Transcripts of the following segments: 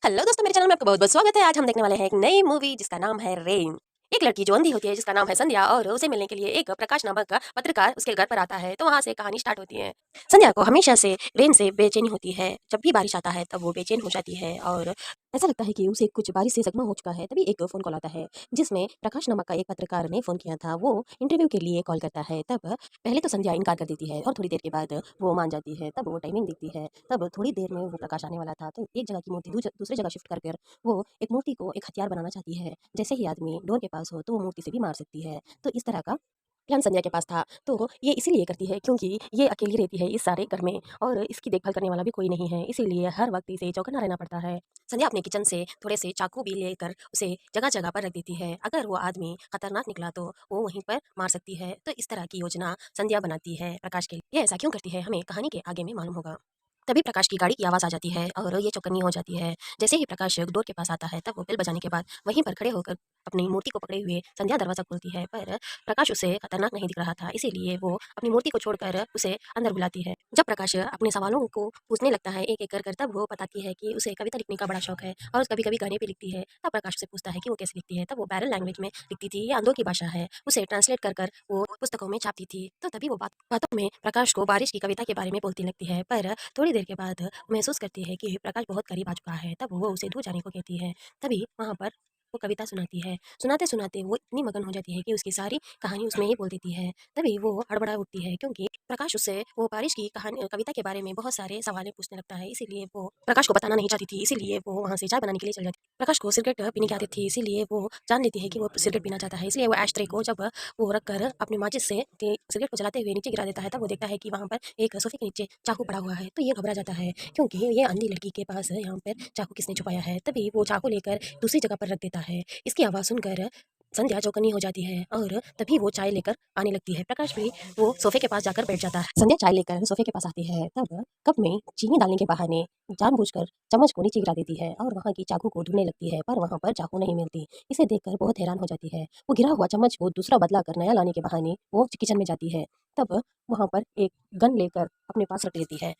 Hello दोस्तों, मेरे channel में आपका बहुत-बहुत स्वागत है। आज हम देखने वाले हैं एक नई मूवी जिसका नाम है रेन। एक लड़की जो अंधी होती है जिसका नाम है संध्या और उसे मिलने के लिए एक प्रकाश नामक पत्रकार उसके घर पर आता है, तो वहाँ से कहानी स्टार्ट होती है। संध्या को हमेशा से रेन से बेचैनी होती है। जब भी बारिश आता है तब वो बेचैन हो जाती है और ऐसा लगता है कि उसे कुछ बारिश से सदमा हो चुका है। तभी एक फ़ोन कॉल आता है जिसमें प्रकाश नामक का एक पत्रकार ने फ़ोन किया था। वो इंटरव्यू के लिए कॉल करता है। तब पहले तो संध्या इनकार कर देती है और थोड़ी देर के बाद वो मान जाती है। तब वो टाइमिंग देखती है। तब थोड़ी देर में वो प्रकाश आने वाला था, तो एक जगह की मूर्ति दूसरी जगह शिफ्ट कर कर वो एक मूर्ति को एक हथियार बनाना चाहती है। जैसे ही आदमी डोर के पास हो तो वो मूर्ति से भी मार सकती है। तो इस तरह का प्लान संध्या के पास था। तो ये इसीलिए करती है क्योंकि ये अकेली रहती है इस सारे घर में और इसकी देखभाल करने वाला भी कोई नहीं है, इसीलिए हर वक्त इसे चौकन्ना रहना पड़ता है। संध्या अपने किचन से थोड़े से चाकू भी लेकर उसे जगह जगह पर रख देती है। अगर वो आदमी खतरनाक निकला तो वो वहीं पर मार सकती है। तो इस तरह की योजना संध्या बनाती है प्रकाश के लिए। ये ऐसा क्यों करती है हमें कहानी के आगे में मालूम होगा। तभी प्रकाश की गाड़ी की आवाज़ आ जाती है और ये चौकन्नी हो जाती है। जैसे ही प्रकाश डोर के पास आता है तब वो बेल बजाने के बाद वहीं पर खड़े होकर अपनी मूर्ति को पकड़े हुए संध्या दरवाज़ा खोलती है, पर प्रकाश उसे खतरनाक नहीं दिख रहा था, इसीलिए वो अपनी मूर्ति को छोड़कर उसे अंदर बुलाती है। जब प्रकाश अपने सवालों को पूछने लगता है एक-एक कर कर, तब वो बताती है कि उसे कविता लिखने का बड़ा शौक है और कभी-कभी गाने भी लिखती है। तब प्रकाश उससे पूछता है कि वो कैसे लिखती है, तब वो बैरल लैंग्वेज में लिखती थी, ये अंधों की भाषा है। उसे ट्रांसलेट कर कर वो पुस्तकों में छापती थी। तो तभी वो बातों में प्रकाश को बारिश की कविता के बारे में बोलती लगती है, पर थोड़ी देर के बाद महसूस करती है कि प्रकाश बहुत करीब आ चुका है। तब वो उसे दूर जाने को कहती है। तभी वहाँ पर वो कविता सुनाती है। सुनाते-सुनाते वो इतनी मगन हो जाती है कि उसकी सारी कहानी उसमें ही बोल देती है। तभी वो हड़बड़ा उठती है क्योंकि प्रकाश उससे वो बारिश की कविता के बारे में बहुत सारे सवालें पूछने लगता है। इसीलिए वो प्रकाश को बताना नहीं चाहती थी, इसीलिए वो वहाँ से चाय बनाने के लिए चली जाती है। प्रकाश को सिगरेट पीने की आदत थी, इसीलिए वो जान लेती है कि वो सिगरेट पीना चाहता है। इसलिए वो एशट्रे को जब वो रख कर अपनी माचिस से सिगरेट को जलाते हुए नीचे गिरा देता है, तब वो देखता है कि वहाँ पर एक सोफ़े के नीचे चाकू पड़ा हुआ है। तो ये घबरा जाता है क्योंकि ये अंधी लड़की के पास यहाँ पर चाकू किसने छुपाया है। तभी वो चाकू लेकर दूसरी जगह पर रख देता है। इसकी आवाज़ सुनकर संध्या चौकन्नी हो जाती है और तभी वो चाय लेकर आने लगती है। प्रकाश भी वो सोफ़े के पास जाकर बैठ जाता है। संध्या चाय लेकर सोफ़े के पास आती है, तब कप में चीनी डालने के बहाने जानबूझकर चम्मच को नीचे गिरा देती है और वहाँ की चाकू को ढूँढने लगती है, पर वहाँ पर चाकू नहीं मिलती। इसे देखकर बहुत हैरान हो जाती है। वो गिरा हुआ चम्मच को दूसरा बदला कर नया लाने के बहाने वो किचन में जाती है। तब वहाँ पर एक गन लेकर अपने पास रख लेती है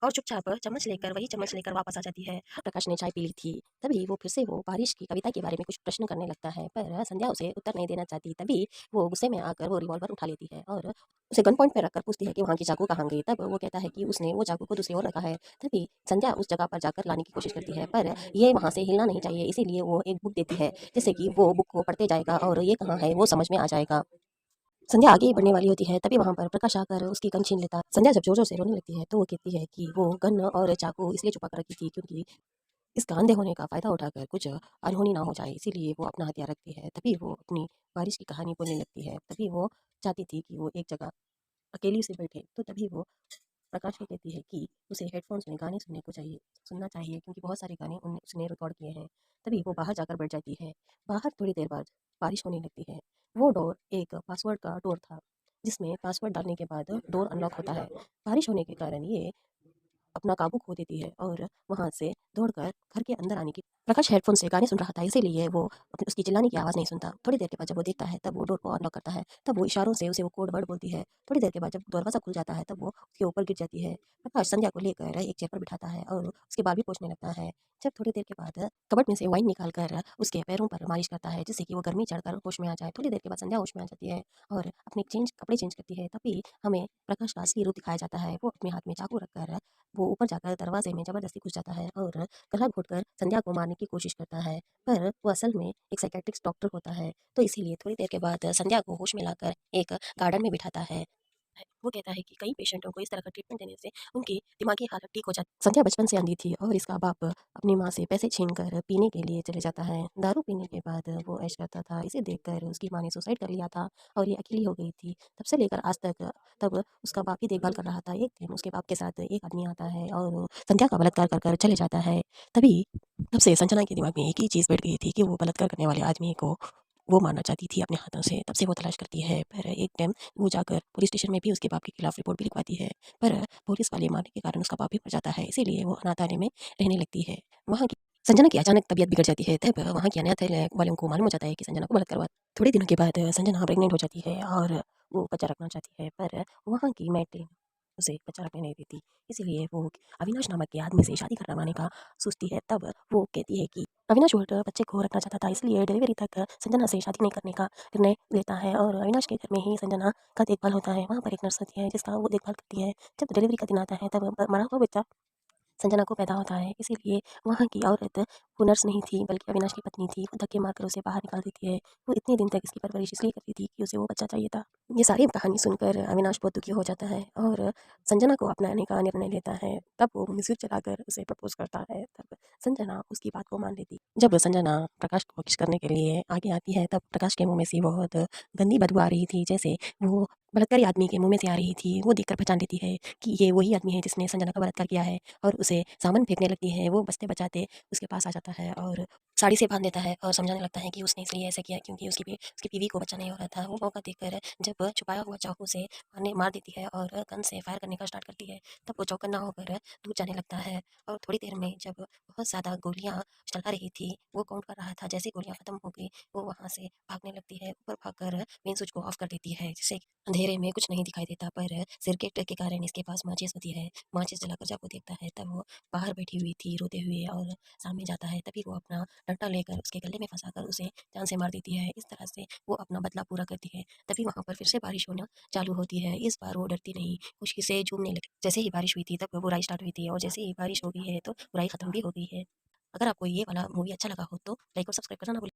और चुपचाप वही चम्मच लेकर वापस आ जाती है। प्रकाश ने चाय पी ली थी। तभी वो फिर से वो बारिश की कविता के बारे में कुछ प्रश्न करने लगता है, पर संध्या उसे उत्तर नहीं देना चाहती। तभी वो गुस्से में आकर वो रिवॉल्वर उठा लेती है और उसे गन पॉइंट पे रखकर पूछती है कि वहाँ की चाकू कहाँ गई। तब वो कहता है कि उसने वो चाकू को दूसरी ओर रखा है। तभी संध्या उस जगह पर जाकर लाने की कोशिश करती है, पर ये वहाँ से हिलना नहीं चाहिए, इसीलिए वो एक बुक देती है, जिससे कि वो बुक को पढ़ते जाएगा और ये कहाँ है वो समझ में आ जाएगा। संध्या आगे ही बढ़ने वाली होती है, तभी वहाँ पर प्रकाश आकर उसकी गन छीन लेता है। संध्या जब ज़ोर-ज़ोर से रोने लगती है, तो वो कहती है कि वो गन और चाकू इसलिए छुपा कर रखी थी क्योंकि इसका अंधे होने का फ़ायदा उठाकर कुछ अनहोनी ना हो जाए, इसीलिए वो अपना हथियार रखती है। तभी वो अपनी बारिश की कहानी बोलने लगती है। तभी वो चाहती थी कि वो एक जगह अकेली से बैठे, तो तभी वो प्रकाश को कहती है कि उसे हेडफ़ोन्स में गाने सुनना चाहिए क्योंकि बहुत सारे गाने उसने रिकॉर्ड किए हैं। तभी वो बाहर जाकर बैठ जाती है। बाहर थोड़ी देर बाद बारिश होने लगती है। वो डोर एक पासवर्ड का डोर था, जिसमें पासवर्ड डालने के बाद डोर अनलॉक होता है। बारिश होने के कारण ये अपना काबू खो देती है और वहाँ से दौड़कर घर के अंदर आने की प्रकाश हेडफ़ोन से गाने सुन रहा था, इसीलिए वो उसकी चिल्लाने की आवाज़ नहीं सुनता। थोड़ी देर के बाद जब वो देखता है तब वो डोर को अनलॉक करता है। तब वो इशारों से उसे वो कोड वर्ड बोलती है। थोड़ी देर के बाद जब दरवाज़ा खुल जाता है तब वो उसके ऊपर गिर जाती है। प्रकाश संध्या को लेकर एक चेयर पर बिठाता है और उसके बाल भी पोंछने लगता है। जब थोड़ी देर के बाद कबर्ड में से वाइन निकाल कर उसके पैरों पर मालिश करता है, जिससे कि वो गर्मी चढ़कर होश में आ जाए। थोड़ी देर के बाद संध्या होश में आ जाती है और अपने कपड़े चेंज करती है। तभी हमें प्रकाश का असली रूप दिखाया जाता है। वो अपने हाथ में चाकू रखकर वो ऊपर जाकर दरवाजे में ज़बरदस्ती घुस जाता है और गला घोंटकर संध्या को मारने की कोशिश करता है। पर वो असल में एक साइकियाट्रिस्ट डॉक्टर होता है, तो इसीलिए थोड़ी देर के बाद संध्या को होश में लाकर एक गार्डन में बिठाता है। वो कहता है कि कई पेशेंटों को इस तरह का ट्रीटमेंट देने से उनकी दिमागी हालत ठीक हो जाती है। संध्या बचपन से अंधी थी और इसका बाप अपनी माँ से पैसे छीनकर पीने के लिए चले जाता है। दारू पीने के बाद वो ऐश करता था। इसे देखकर उसकी माँ ने सुसाइड कर लिया था और ये अकेली हो गई थी। तब से लेकर आज तक तब उसका बाप ही देखभाल कर रहा था। एक दिन उसके बाप के साथ एक आदमी आता है और संध्या का बलात्कार कर कर चले जाता है। तभी तब से संजना के दिमाग में एक ही चीज़ बैठ गई थी कि वो बलात्कार करने वाले आदमी को वो मारना चाहती थी अपने हाथों से। तब से वो तलाश करती है, पर एक टाइम वो जाकर पुलिस स्टेशन में भी उसके बाप के खिलाफ रिपोर्ट भी लिखवाती है, पर पुलिस वाले मारने के कारण उसका बाप भी मर जाता है, इसीलिए वो अनाथालय में रहने लगती है। वहाँ की संजना की अचानक तबीयत बिगड़ जाती है, तब वहाँ के अनाथालय वालों को मालूम हो जाता है कि संजना को बलात्कार हुआ। थोड़े दिनों के बाद संजना प्रेग्नेंट हो जाती है और वो बच्चा रखना चाहती है, पर वहाँ की मैट्रिन उसे बच्चा रखने नहीं देती। इसीलिए वो अविनाश नामक के आदमी से शादी करवाने का सोचती है। तब वो कहती है कि अविनाश उल्ट बच्चे को रखना चाहता था, इसलिए डिलीवरी तक संजना से शादी नहीं करने का निर्णय लेता है और अविनाश के घर में ही संजना का देखभाल होता है। वहाँ पर एक नर्स होती है जिसका वो देखभाल करती है। जब डिलीवरी का दिन आता है तब मरा हुआ बच्चा संजना को पैदा होता है, इसीलिए वहाँ की औरत वो नर्स नहीं थी बल्कि अविनाश की पत्नी थी। वो धक्के मारकर उसे बाहर निकाल देती है। वो इतने दिन तक इसकी परवरिश इसलिए करती थी कि उसे वो बच्चा चाहिए था। ये सारी कहानी सुनकर अविनाश बहुत दुखी हो जाता है और संजना को अपनाने का निर्णय लेता है। तब वो म्यूजिक चलाकर उसे प्रपोज करता है। तब संजना उसकी बात को मान लेती। जब संजना प्रकाश को किस करने के लिए आगे आती है तब प्रकाश के मुंह में से बहुत गंदी बदबू आ रही थी, जैसे वो बलात्कारी आदमी के मुंह में से आ रही थी। वो देखकर पहचान लेती है कि ये वही आदमी है जिसने संजना का बलात्कार किया है और उसे सामान फेंकने लगती है। वो बचते-बचाते उसके पास आ जाता है और साड़ी से बाँध देता है और समझाने लगता है कि उसने इसलिए ऐसा किया क्योंकि उसकी बीवी को बच्चा नहीं हो रहा था। वो मौका देखकर जब छुपाया हुआ चाकू से मार देती है और गन से फायर करने का स्टार्ट करती है, तब वो चौकन्ना होकर दूर जाने लगता है और थोड़ी देर में जब बहुत ज़्यादा गोलियाँ चला रही थी, वो काउंट कर रहा था। जैसे ही गोलियाँ खत्म हो गई, वो वहाँ से भागने लगती है। ऊपर भागकर मेन स्विच को ऑफ कर देती है, जिससे अंधेरे में कुछ नहीं दिखाई देता, पर सर्किट के कारण इसके पास माचिस होती है। माचिस जलाकर जब वो देखता है तब वो बाहर बैठी हुई थी रोते हुए और सामने जाता है। तभी वो अपना डंडा लेकर उसके गले में फंसाकर उसे जान से मार देती है। इस तरह से वो अपना बदला पूरा करती है। तभी वहाँ पर फिर से बारिश होना चालू होती है। इस बार वो डरती नहीं, खुशी से झूमने लगी। जैसे ही बारिश हुई थी तब बुराई स्टार्ट हुई थी और जैसे ही बारिश हो गई है तो बुराई खत्म भी हो गई है। अगर आपको ये वाला मूवी अच्छा लगा हो तो लाइक और सब्सक्राइब करना ना भूलें।